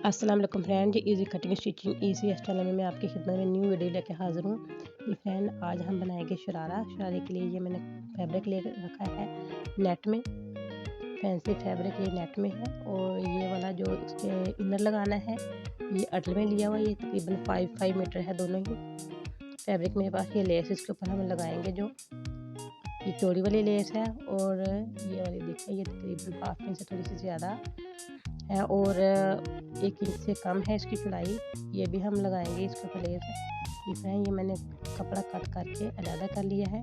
अस्सलाम वालेकुम friend, easy cutting stitching easy channel में मैं आपकी खिदमत में न्यू वीडियो लेके हाजिर हूँ। ये फ्रेंड आज हम बनाएंगे शरारे के लिए ये मैंने फैब्रिक ले रखा है नेट में। फैंसी फैब्रिक ये नेट में है और ये वाला जो इसके इनर लगाना है ये अटल में लिया हुआ। ये तकरीबन 5 मीटर है दोनों ही फैब्रिक मेरे पास। ये लेस इसके ऊपर हम लगाएंगे जो ये चौड़ी वाली लेस है और ये वाली देखिए ये तकरीबन 1/2 इंच से थोड़ी सी ज़्यादा है और 1 इंच से कम है इसकी चौड़ाई। ये भी हम लगाएंगे इसके ऊपर लेस। ये मैंने कपड़ा कट करके अलग कर लिया है।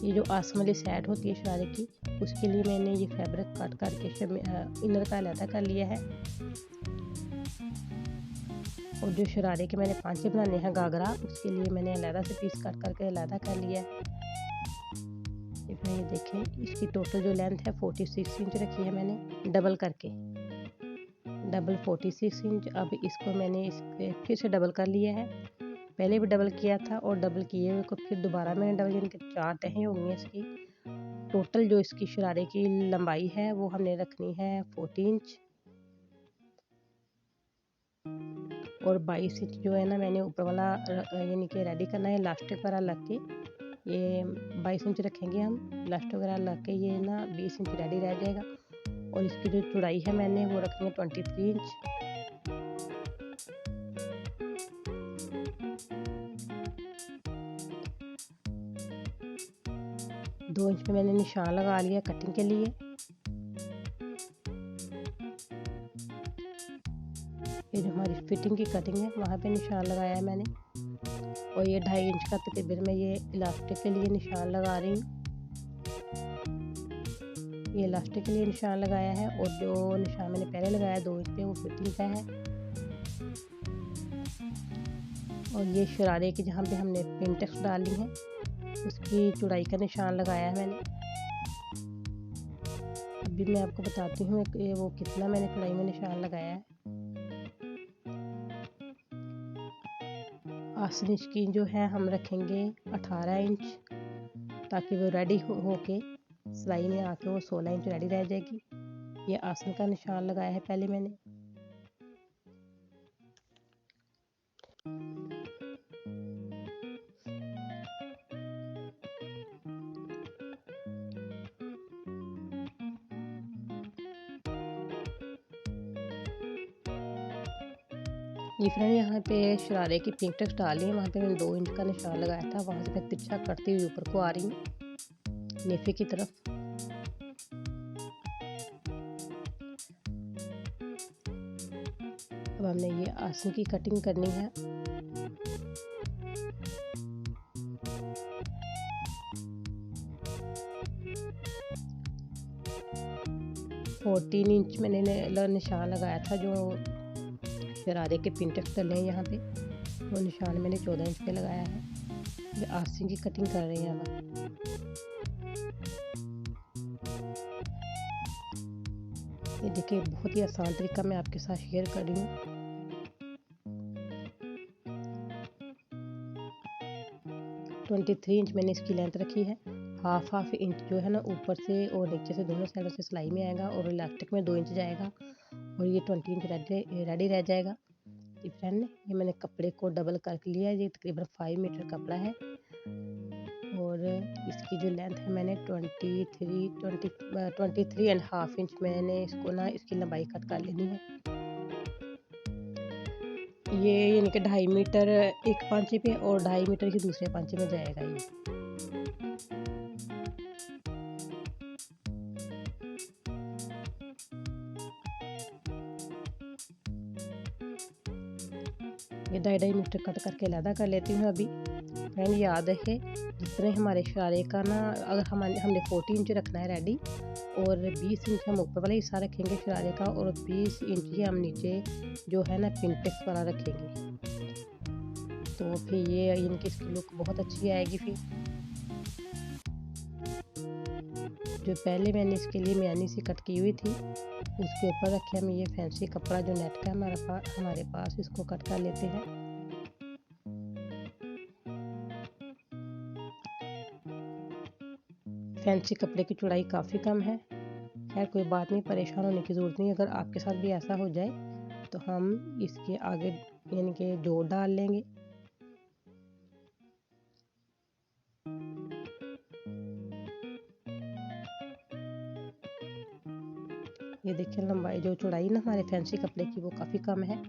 ये जो आसम वाली साइड होती है शरारे की उसके लिए मैंने ये फैब्रिक कट करके इनर का अलग कर लिया है। और जो शरारे के मैंने पांचे बनाने हैं घाघरा उसके लिए मैंने अलग से पीस कट करके अलग कर लिया है। ये देखें इसकी टोटल जो लेंथ है 46 इंच रखी है मैंने डबल करके, डबल 46 इंच। अब इसको मैंने फिर से डबल कर लिया है। पहले भी डबल किया था और डबल किए हुए को फिर दोबारा मैंने डबल, यानी कि 4 तहें होंगी इसकी। टोटल जो इसकी शरारे की लंबाई है वो हमने रखनी है 40 इंच और 22 इंच जो है ना मैंने ऊपर वाला यानी कि रेडी करना है इलास्टिक वगैरह लग के। ये 22 इंच रखेंगे हम इलास्टिक वगैरह लग के, ये ना 20 इंच रेडी रह जाएगा। और इसकी जो चौड़ाई है मैंने वो रखनी है 23 इंच। दो इंच पे मैंने निशान लगा लिया कटिंग के लिए। ये जो हमारी फिटिंग की कटिंग है वहाँ पे निशान लगाया है मैंने। और ये 2.5 इंच का तकरीबन मैं ये इलास्टिक के लिए निशान लगा रही हूँ। ये इलास्टिक के लिए निशान लगाया है और जो निशान मैंने पहले लगाया 2 इंच पे वो फिटिंग का है। और ये शरारे की जहाँ पे हमने पिनटेक्स डाली है उसकी चौड़ाई का निशान लगाया है मैंने। अभी मैं आपको बताती हूँ कि वो कितना मैंने चौड़ाई में निशान लगाया है। आसन की जो है हम रखेंगे 18 इंच ताकि वो रेडी होके सिलाई में आके वो 16 इंच रेडी रह जाएगी। ये आसन का निशान लगाया है पहले मैंने। ये फ्रेंड यहाँ पे शरारे की पिनटेक्स डाली है, वहाँ पे मैंने 2 इंच का निशान लगाया था। वहाँ से मैं तिरछा करती हुई ऊपर को आ रही हूँ नेफे की तरफ। अब हमने ये आसन की कटिंग करनी है। ₹14 इंच मैंने निशान लगाया था जो शरारे के पिनटेक्स डले हैं यहाँ पे, वो निशान मैंने 14 इंच पे लगाया है। ये आस्तीन की कटिंग कर रहे हैं अब। ये देखिए बहुत ही आसान तरीका मैं आपके साथ शेयर कर रही हूँ। (23 इंच मैंने इसकी लेंथ रखी है। हाफ इंच जो है ना ऊपर से और नीचे से दोनों साइडों से सिलाई में आएगा और इलास्टिक में 2 इंच जाएगा और ये 20 इंच रेडी रह जाएगा। ये फ्रेंड ये मैंने कपड़े को डबल करके लिया है। ये तकरीबन 5 मीटर कपड़ा है और इसकी जो लेंथ है मैंने 23.5 इंच मैंने इसको ना इसकी लंबाई कट कर लेनी है। ये यानी कि 2.5 मीटर एक पांचे पे और 2.5 मीटर की दूसरे पांचे में जाएगा ये 2.5 मीटर कट करके अलग कर लेती हूँ। अभी फ्रेंड याद रखे जितने हमारे शरारे का ना अगर हमने 40 इंच रखना है रेडी और 20 इंच हम ऊपर वाला हिस्सा रखेंगे शरारे का और 20 इंच ही हम नीचे जो है ना पिनटेक्स वाला रखेंगे, तो फिर ये इनकी इसकी लुक बहुत अच्छी आएगी। फिर जो पहले मैंने इसके लिए म्यानी सी कट की हुई थी उसके ऊपर रखे हम ये फैंसी कपड़ा जो नेट का हमारे पास इसको कट कर लेते हैं। फैंसी कपड़े की चौड़ाई काफ़ी कम है। खैर कोई बात नहीं, परेशान होने की ज़रूरत नहीं। अगर आपके साथ भी ऐसा हो जाए तो हम इसके आगे यानी कि जोड़ डाल लेंगे। ये देखिए लंबाई जो चौड़ाई ना हमारे फैंसी कपड़े की वो काफ़ी कम है।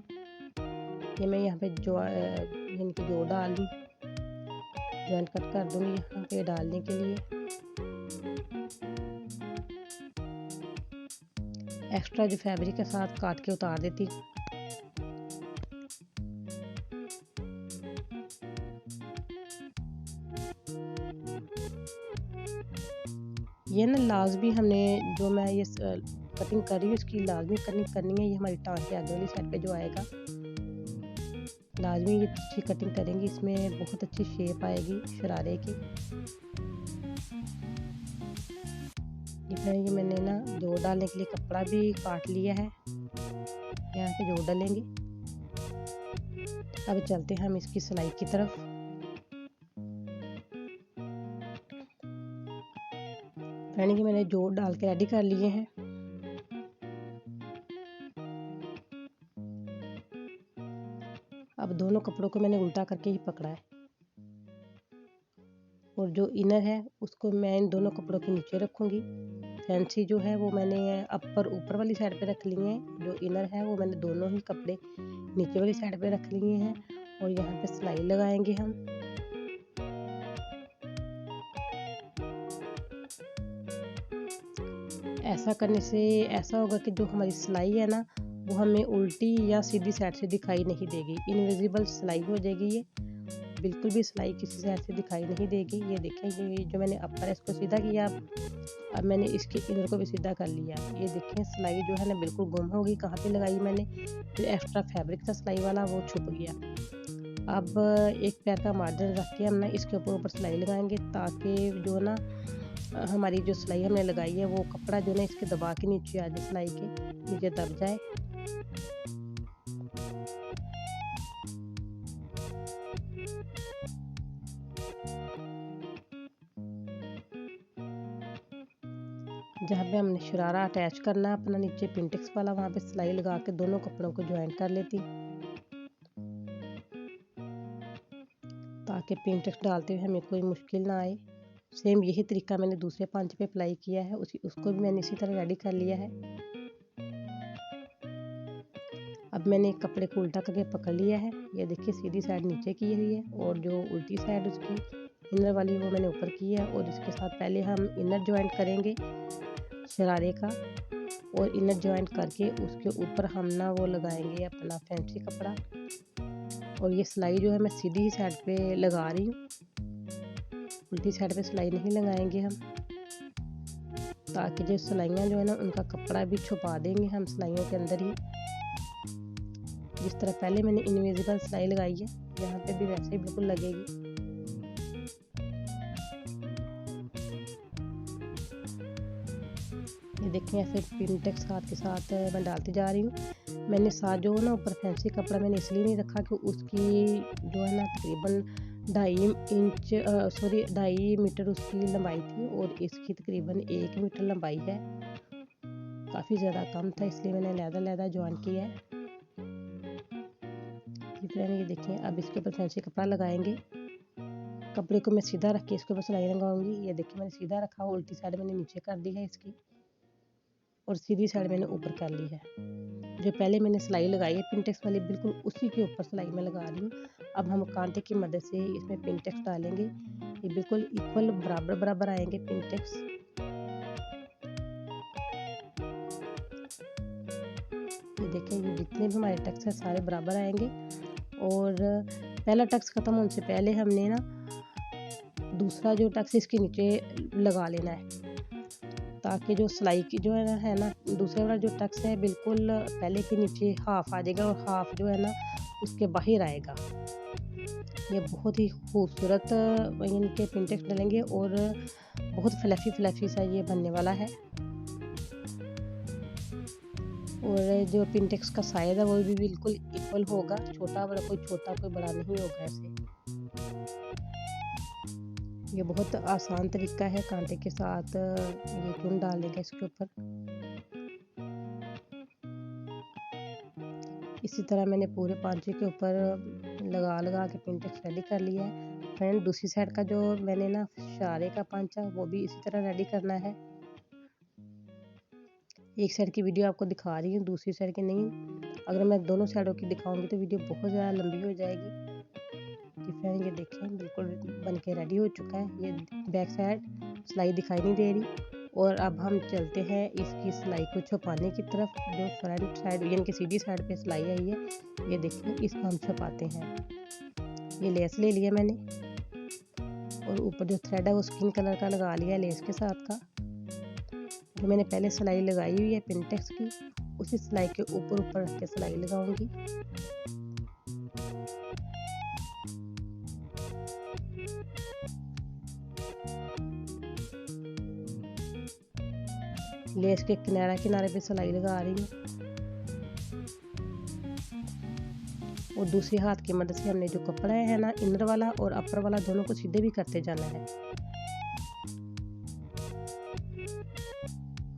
ये मैं यहाँ पे जो यानी कि जोड़ डाल दूँ, जॉइंट कट कर दूँगी यहाँ पे डालने के लिए। एक्स्ट्रा जो फैब्रिक के साथ काट के उतार देती हूँ। ये ना लाजमी हमने जो मैं ये कटिंग कर रही हूँ इसकी लाजमी करनी है। ये हमारी टांग के आगे वाली साइड पे जो आएगा लाजमी ये अच्छी कटिंग करेंगे, इसमें बहुत अच्छी शेप आएगी शरारे की। ये मैंने ना जोड़ डालने के लिए कपड़ा भी काट लिया है, यहाँ पे जोड़ डालेंगे। अब चलते हैं हम इसकी सिलाई की तरफ। यानी कि मैंने जोड़ डाल के रेडी कर लिए हैं। अब दोनों कपड़ों को मैंने उल्टा करके ही पकड़ा है और जो इनर है उसको मैं इन दोनों कपड़ों के नीचे रखूँगी। फैंसी जो है वो मैंने ऊपर वाली साइड पे रख लिए हैं, जो इनर है वो मैंने दोनों ही कपड़े नीचे वाली साइड पे रख लिए हैं और यहाँ पे सिलाई लगाएंगे हम। ऐसा करने से ऐसा होगा कि जो हमारी सिलाई है ना वो हमें उल्टी या सीधी साइड से दिखाई नहीं देगी, इनविजिबल सिलाई हो जाएगी। ये बिल्कुल भी सिलाई किसी साइड से दिखाई नहीं देगी। ये देखें, ये जो मैंने अपर है इसको सीधा किया, अब मैंने इसके इधर को भी सीधा कर लिया। ये देखें सिलाई जो है ना बिल्कुल गुम हो गई, कहाँ पे लगाई मैंने, जो एक्स्ट्रा फैब्रिक था सिलाई वाला वो छुप गया। अब एक पैर का मार्जिन रख के हम ना इसके ऊपर सिलाई लगाएंगे, ताकि जो ना हमारी जो सिलाई हमने लगाई है वो कपड़ा जो ना इसके दबा के नीचे आ जाए, सिलाई के नीचे दब जाए। जहाँ पे हमने शरारा अटैच करना है अपना नीचे पिंटेक्स वाला, वहाँ पे सिलाई लगा के दोनों कपड़ों को ज्वाइन कर लेती, ताकि पिंटेक्स डालते हुए हमें कोई मुश्किल ना आए। सेम यही तरीका मैंने दूसरे पंच पे अप्लाई किया है, उसको भी मैंने इसी तरह रेडी कर लिया है। अब मैंने एक कपड़े को उल्टा करके पकड़ लिया है। ये देखिए सीधी साइड नीचे की हुई है और जो उल्टी साइड उसकी इनर वाली वो मैंने ऊपर की है। और इसके साथ पहले हम इनर ज्वाइंट करेंगे शरारे का, और इनर ज्वाइंट करके उसके ऊपर हम ना वो लगाएंगे अपना फैंसी कपड़ा। और ये सिलाई जो है मैं सीधी ही साइड पे लगा रही हूँ, उल्टी साइड पे सिलाई नहीं लगाएंगे हम, ताकि जो सिलाइयाँ जो है ना उनका कपड़ा भी छुपा देंगे हम सिलाइयों के अंदर ही। जिस तरह पहले मैंने इनविजिबल सिलाई लगाई है यहाँ पे भी वैसे ही बिल्कुल लगेगी। ये देखें ऐसे पिंटेक्स हाथ के साथ मैं डालती जा रही हूँ। मैंने साथ जो है ना ऊपर फैंसी कपड़ा मैंने इसलिए नहीं रखा कि उसकी जो है ना तकरीबन 2.5 मीटर उसकी लंबाई थी और इसकी तकरीबन 1 मीटर लंबाई है, काफ़ी ज़्यादा कम था, इसलिए मैंने लहदा ज्वाइन किया है। इस तरह ये देखें, अब इसके ऊपर फैंसी कपड़ा लगाएंगे। कपड़े को मैं सीधा रख के इसके ऊपर सिलाई लगाऊंगी। ये देखिए मैंने सीधा रखा, उल्टी साइड मैंने नीचे कर दी है इसकी और सीधी साइड मैंने ऊपर कर ली है। जो पहले मैंने सिलाई लगाई है पिंटेक्स वाली बिल्कुल उसी के ऊपर सिलाई मैं लगा रही हूँ। अब हम कांटे की मदद से इसमें पिंटेक्स डालेंगे, ये बिल्कुल इक्वल बराबर आएंगे पिंटेक्स। ये देखें, ये जितने भी हमारे टक्स हैं सारे बराबर आएंगे। और पहला टक्स ख़त्म होने से पहले हमने ना दूसरा जो टक्स इसके नीचे लगा लेना है, ताकि जो सिलाई की जो है ना दूसरे वाला जो टक्स है बिल्कुल पहले के नीचे हाफ आ जाएगा और हाफ जो है ना उसके बाहर आएगा। ये बहुत ही खूबसूरत इनके पिंटेक्स डलेंगे और बहुत फ्लफी सा ये बनने वाला है। और जो पिंटेक्स का साइज है वो भी बिल्कुल इक्वल होगा, छोटा बड़ा कोई बड़ा नहीं होगा ऐसे। ये बहुत आसान तरीका है कांटे के साथ ये चुन डालने का इसके ऊपर। इसी तरह मैंने पूरे पांचे के ऊपर लगा के पिंटेक्स रेडी कर लिया है। फ्रेंड दूसरी साइड का जो मैंने ना शरारे का पांचा वो भी इसी तरह रेडी करना है। एक साइड की वीडियो आपको दिखा रही हूँ, दूसरी साइड की नहीं। अगर मैं दोनों साइडों की दिखाऊंगी तो वीडियो बहुत ज़्यादा लंबी हो जाएगी। जी फ्रेंड ये देखें बिल्कुल बन के रेडी हो चुका है। ये बैक साइड सिलाई दिखाई नहीं दे रही। और अब हम चलते हैं इसकी सिलाई को छुपाने की तरफ। जो फ्रंट साइड यानी कि सीधी साइड पे सिलाई आई है, ये देखिए इसको हम छुपाते हैं। ये लेस ले लिया मैंने और ऊपर जो थ्रेड है वो स्किन कलर का लगा लिया लेस के साथ का। जो मैंने पहले सिलाई लगाई हुई है पिंटेक्स की, उसी सिलाई के ऊपर रख के सिलाई लगाऊंगी। लेस के किनारे पे सिलाई लगा रही हूँ और दूसरी हाथ की मदद से हमने जो कपड़ा है ना इनर वाला और अपर वाला दोनों को सीधे भी करते जाना है।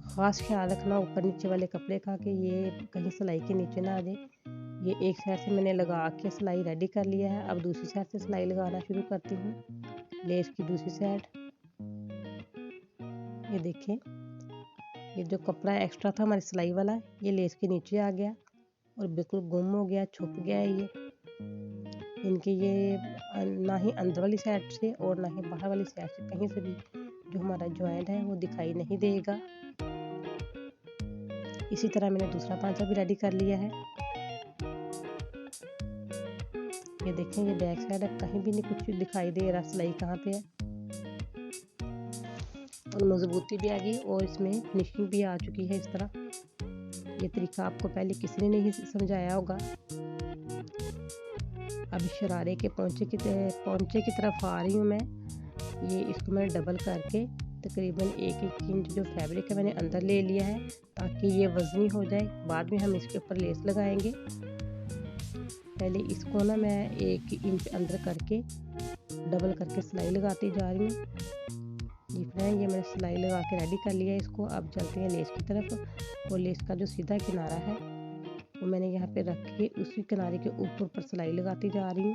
खास ख्याल रखना ऊपर नीचे वाले कपड़े का कि ये कहीं सिलाई के नीचे ना आ जाए। ये एक साइड से मैंने लगा के सिलाई रेडी कर लिया है। अब दूसरी साइड से सिलाई लगाना शुरू करती हूँ, लेस की दूसरी साइड। ये देखें ये जो कपड़ा एक्स्ट्रा था हमारी सिलाई वाला, ये लेस के नीचे आ गया और बिल्कुल गुम हो गया, छुप गया है ये। इनके ये ना ही अंदर वाली साइड से और ना ही बाहर वाली साइड से कहीं से भी जो हमारा जॉइंट है वो दिखाई नहीं देगा। इसी तरह मैंने दूसरा पांचा भी रेडी कर लिया है। ये देखें ये बैक साइड है, कहीं भी नहीं कुछ दिखाई दे रहा सिलाई कहाँ पे है। और मजबूती भी आ गई और इसमें फिनिशिंग भी आ चुकी है। इस तरह ये तरीका आपको पहले किसी ने नहीं समझाया होगा। अब शरारे के पौंचे की तरफ आ रही हूँ मैं। ये इसको मैंने डबल करके तकरीबन 1-1 इंच जो फैब्रिक है मैंने अंदर ले लिया है ताकि ये वजनी हो जाए। बाद में हम इसके ऊपर लेस लगाएंगे। पहले इसको ना मैं 1 इंच अंदर करके डबल करके सिलाई लगाती जा रही हूँ। जी फ्रेंड ये मैंने सिलाई लगा के रेडी कर लिया है इसको। अब चलते हैं लेस की तरफ। और लेस का जो सीधा किनारा है वो मैंने यहाँ पे रख के उसी किनारे के ऊपर सिलाई लगाती जा रही हूँ।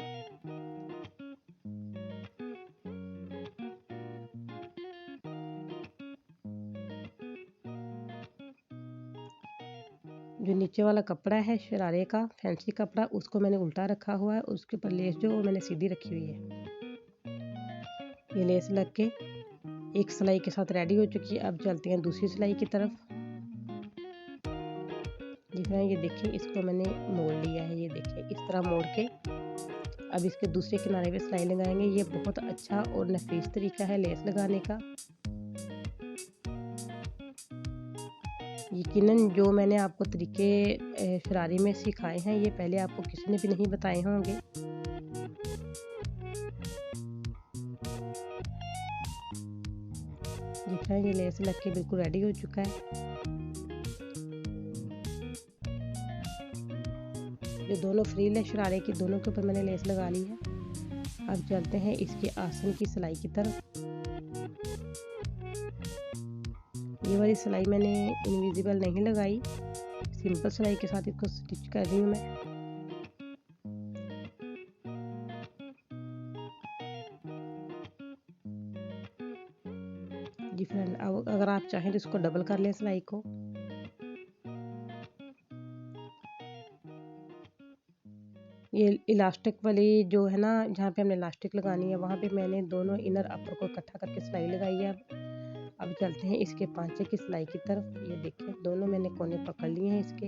जो नीचे वाला कपड़ा है शरारे का फैंसी कपड़ा, उसको मैंने उल्टा रखा हुआ है। उसके ऊपर लेस जो वो मैंने सीधी रखी हुई है। ये लेस लग के एक सिलाई के साथ रेडी हो चुकी है। अब चलते हैं दूसरी सिलाई की तरफ। जी फ्रेंड ये देखिए इसको मैंने मोड़ लिया है। ये देखिए इस तरह मोड़ के अब इसके दूसरे किनारे पे सिलाई लगाएंगे। ये बहुत अच्छा और नफीस तरीका है लेस लगाने का। यकीनन जो मैंने आपको तरीके शरारे में सिखाए हैं ये पहले आपको किसी ने भी नहीं बताए होंगे। जी फ्रेंड ये लेस लग के बिल्कुल रेडी हो चुका है। जो दोनों फ्रील है शरारे की, दोनों के ऊपर मैंने लेस लगा ली है। अब चलते हैं इसके आसन की सिलाई की तरफ। ये वाली सिलाई मैंने इनविजिबल नहीं लगाई, सिंपल सिलाई के साथ इसको स्टिच कर रही हूँ मैं। जी फ्रेंड अब अगर आप चाहें तो इसको डबल कर लें सिलाई को। ये इलास्टिक वाली जो है ना जहाँ पे हमने इलास्टिक लगानी है वहाँ पे मैंने दोनों इनर अपर को इकट्ठा करके सिलाई लगाई है। अब चलते हैं इसके पांचे की सिलाई की तरफ। ये देखिए दोनों मैंने कोने पकड़ लिए हैं इसके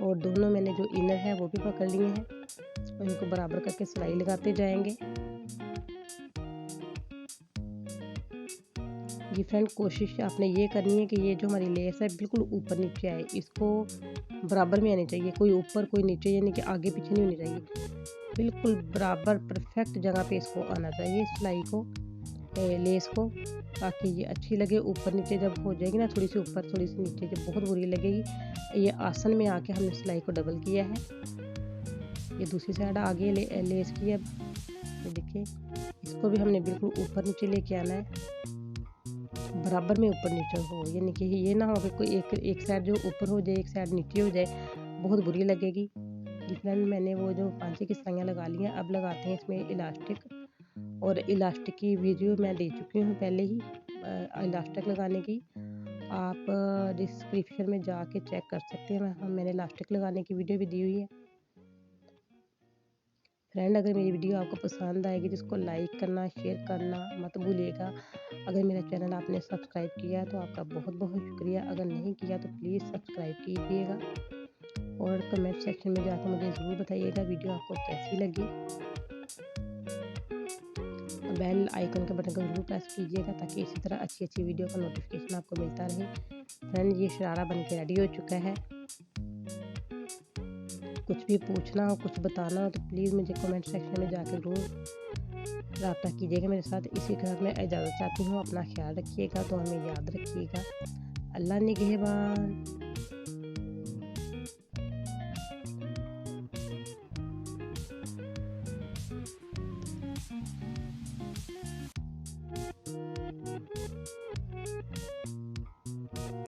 और दोनों मैंने जो इनर है वो भी पकड़ लिए हैं। इनको बराबर करके सिलाई लगाते जाएंगे। जी फ्रेंड कोशिश आपने ये करनी है कि ये जो हमारी लेस है बिल्कुल ऊपर नीचे आए, इसको बराबर में आनी चाहिए। कोई ऊपर कोई नीचे यानी कि आगे पीछे नहीं होनी चाहिए, बिल्कुल बराबर परफेक्ट जगह पे इसको आना चाहिए सिलाई को लेस को, ताकि ये अच्छी लगे। ऊपर नीचे जब हो जाएगी ना थोड़ी सी ऊपर थोड़ी सी नीचे जब बहुत बुरी लगेगी। ये आसन में आके हमने सिलाई को डबल किया है। ये दूसरी साइड आगे लेस की। अब ये देखिए इसको भी हमने बिल्कुल ऊपर नीचे लेके आना है। बराबर में ऊपर नीचे हो, यानी कि ये ना हो कि कोई एक साइड जो ऊपर हो जाए, एक साइड नीचे हो जाए, बहुत बुरी लगेगी। जी फ्रेंड, मैंने वो जो 5 की सिलाइयाँ लगा ली हैं, अब लगाते हैं इसमें इलास्टिक। और इलास्टिक की वीडियो मैं दे चुकी हूँ पहले ही, इलास्टिक लगाने की। आप डिस्क्रिप्शन में जाके चेक कर सकते हैं, मैंने इलास्टिक लगाने की वीडियो भी दी हुई है। फ्रेंड, अगर मेरी वीडियो आपको पसंद आएगी तो इसको लाइक करना, शेयर करना मत भूलिएगा। अगर मेरा चैनल आपने सब्सक्राइब किया तो आपका बहुत बहुत शुक्रिया, अगर नहीं किया तो प्लीज़ सब्सक्राइब कीजिएगा। और कमेंट सेक्शन में जाकर मुझे ज़रूर बताइएगा वीडियो आपको कैसी लगी। बेल आइकन के बटन को ज़रूर प्रेस कीजिएगा ताकि इसी तरह अच्छी अच्छी वीडियो का नोटिफिकेशन आपको मिलता रहे। फ्रेंड, ये शरारा बन के रेडी हो चुका है। कुछ भी पूछना हो, कुछ बताना हो तो प्लीज़ मुझे कमेंट सेक्शन में जाकर ज़रूर रब्ता कीजिएगा मेरे साथ। इसी के साथ मैं इजाज़त चाहती हूँ। अपना ख्याल रखिएगा, तो हमें याद रखिएगा। अल्लाह निगहबान।